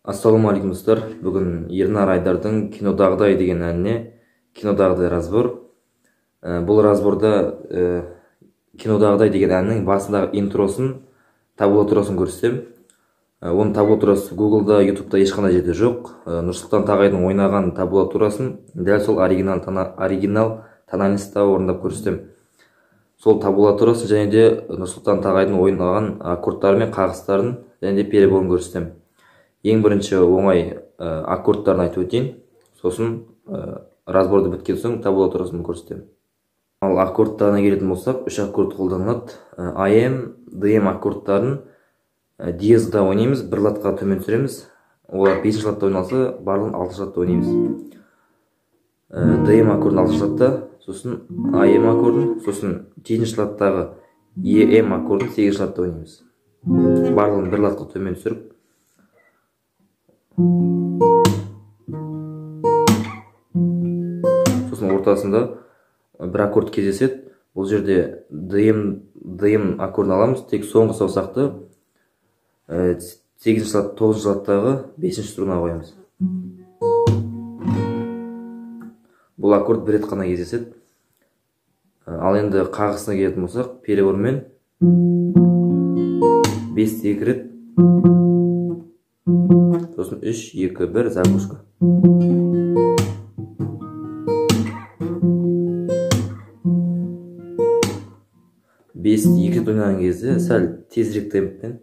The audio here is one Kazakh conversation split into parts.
Ассалаумағалейкум достар. Бүгін Ернар Айдардың Кинодағыдай деген әніне Кинодағыдай разбор. Бұл разборда Кинодағыдай деген әннің басындағы интросын, табулатурасын көрсетем. Оның табулатурасы Google'да, YouTube'да ешқандай жерде жоқ. Нұрсұлтан Тағайдың ойнаған табулатурасын дәл сол оригинал тональностьта орындап көрсетем. Сол табулатурасын және де Нұрсұлтан Тағайдың ойнаған аккордтары мен қағыстарын және де переборын көрсетем. Ең бірінші оңай аккордтарын айтып өтейін, сосын разборды біткен соң табулатурасын көрсетем. Ал аккордтарына келетін болсақ, 3 аккорд қолданылады. AM, DM аккордтарын диезда ойнаймыз, бір латқа төмен түсіреміз. Олар 5-ші латта ойналса, барлығын 6-ші латта ойнаймыз. DM аккордын 6-ші латта, сосын AM аккордын, сосын 7-ші латтағы EM аккордын 8-ші латта ойнаймыз. Барлығын бір латқа төмен түсіріп, сосын ортасында бір аккорд кездеседі. Бұл жерде DM аккордын аламыз, тек соңғы саусақты 8-ші лат, 9-ші латтағы 5-ші струнаға қоямыз. Бұл аккорд бір рет қана кездеседі. Ал енді қағысына келетін болсақ, перебормен 5-2 рет, сосын 3-2-1 заглушка. 5-2 рет ойнаған кезде сәл тезірек темппен.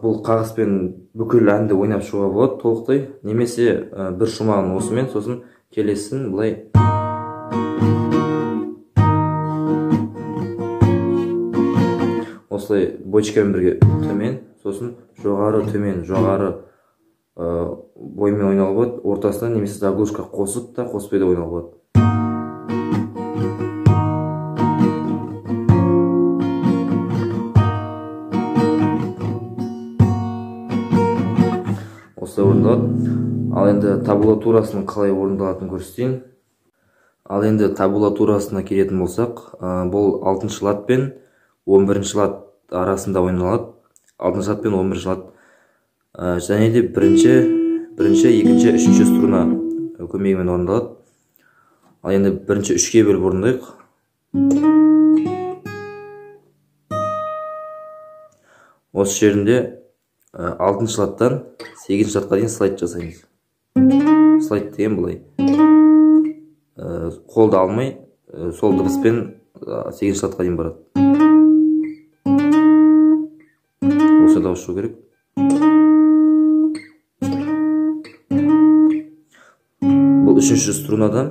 Бұл қағыспен бүкіл әнді ойнап шығуға болады толықтай, немесе бір шумағын осымен, сосын келесін бұлай. Осылай бочкамен бірге төмен, сосын жоғары, төмен, жоғары боймен ойнауға болады. Ортасына немесе заглушка қосып та, қоспай да ойнауға болады. Осылай орындалады. Ал енді табулатурасының қалай орындалатынын көрсетейін. Ал енді табулатурасына келетін болсақ, бұл 6-ші лат пен 11-ші лат арасында ойналады. 6-ші лат пен 11-ші лат. Және де бірінші, екінші, үшінші струна көмегімен орындалады. Ал енді бірінші 3-ке бөліп орындайық. Осы жерінде 6-ші латтан 8-ші латқа дейін слайд жасаймыз. Слайд деген бұлай. Қолды алмай, сол дыбыспен 8-ші латқа дейін барады. Осы дауыс шығу керек. Бұл 3-ші струнадан,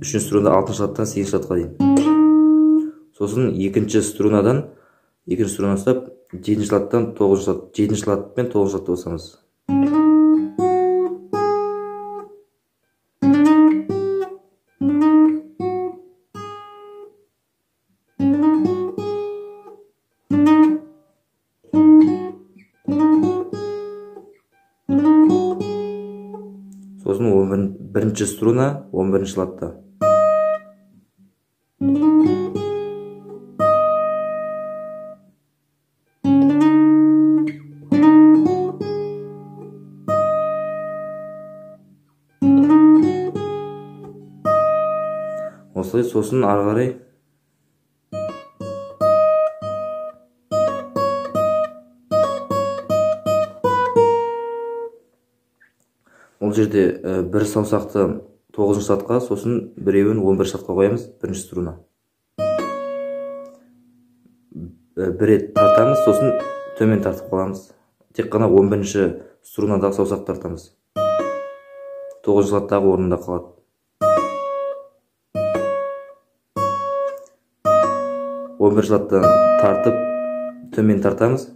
3-ші струнада 6-ші латтан 8-ші латқа дейін. Сосын 2-ші струнадан, 2-ші струна ұстап, 7-ші латтан 9-ші лат, 7-ші лат пен 9-ші латты басамыз. Сосын 1-ші струна 11-ші латта. Осылай, сосын ары қарай ол жерде бір саусақты 9-ші латқа, сосын біреуін 11-ші латқа қоямыз, 1-ші струна. Бір рет тартамыз, сосын төмен тартып қаламыз. Тек қана 11-ші струнадағы саусақ тартамыз. 9-ші латтағы орнында қалады. Он бірінші латтан тартып, төмен тартамыз.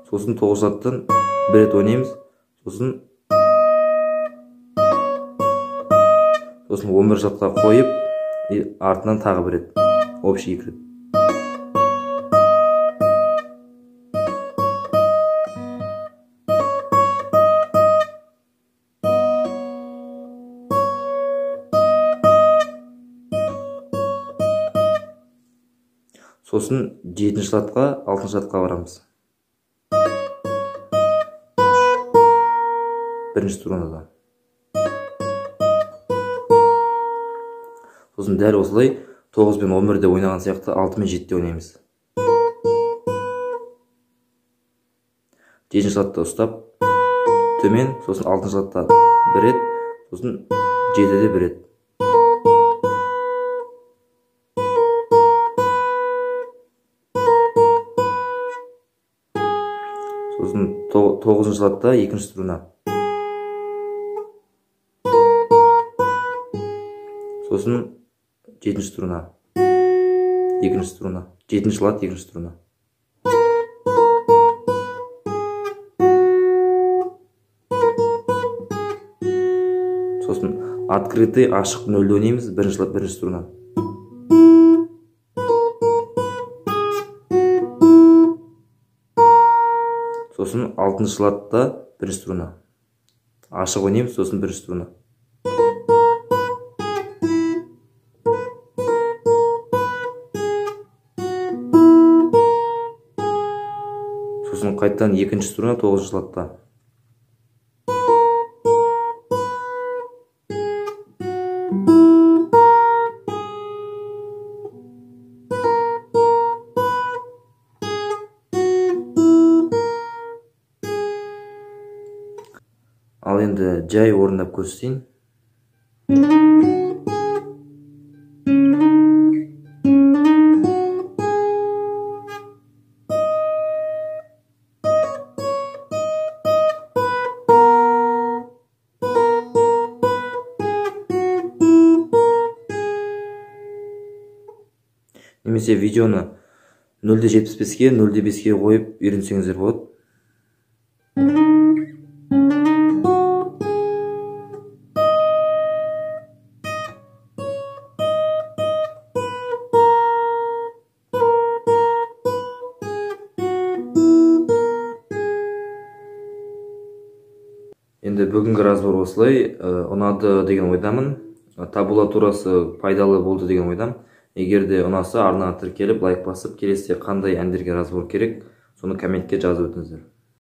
Сосын 9-ші латтан бір рет ойнаймыз. Сосын 11-ші латқа қойып, артынан тағы бір рет. Общий 2 рет. Сосын 7-ші латқа 6-ші латқа барамыз. Бірінші струнада. Сосын дәл осылай 9 пен 11-де ойнаған сияқты 6 мен 7-де ойнаймыз. 7-ші латта ұстап, төмен, сосын 6-ші латта бір рет, сосын 7-де бір рет. Сосын 9-ші латта 2-ші струна. Сосын 7-ші струна. 2-ші струна. 7-ші лат 2-ші струна. Сосын открытый, ашық 0-де ойнаймыз, 1-ші лат 1-ші струна. Сосын 6-ші латта 1-ші струна. Ашық ойнаймыз, сосын 1-ші струна. Сосын қайттан 2-ші струна 9-ші латта. Ал енді жай орындап көрсетейін. Немесе видеоны 0.75-ге, 0.5-ге қойып үйренсеңіздер болады. Енді бүгінгі разбор осылай, ұнады деген ойдамын. Табулатурасы пайдалы болды деген ойдам. Егер де ұнаса, арнаға тіркеліп, лайк басып, келесіде қандай әндерге разбор керек, соны комментке жазып өтіңіздер.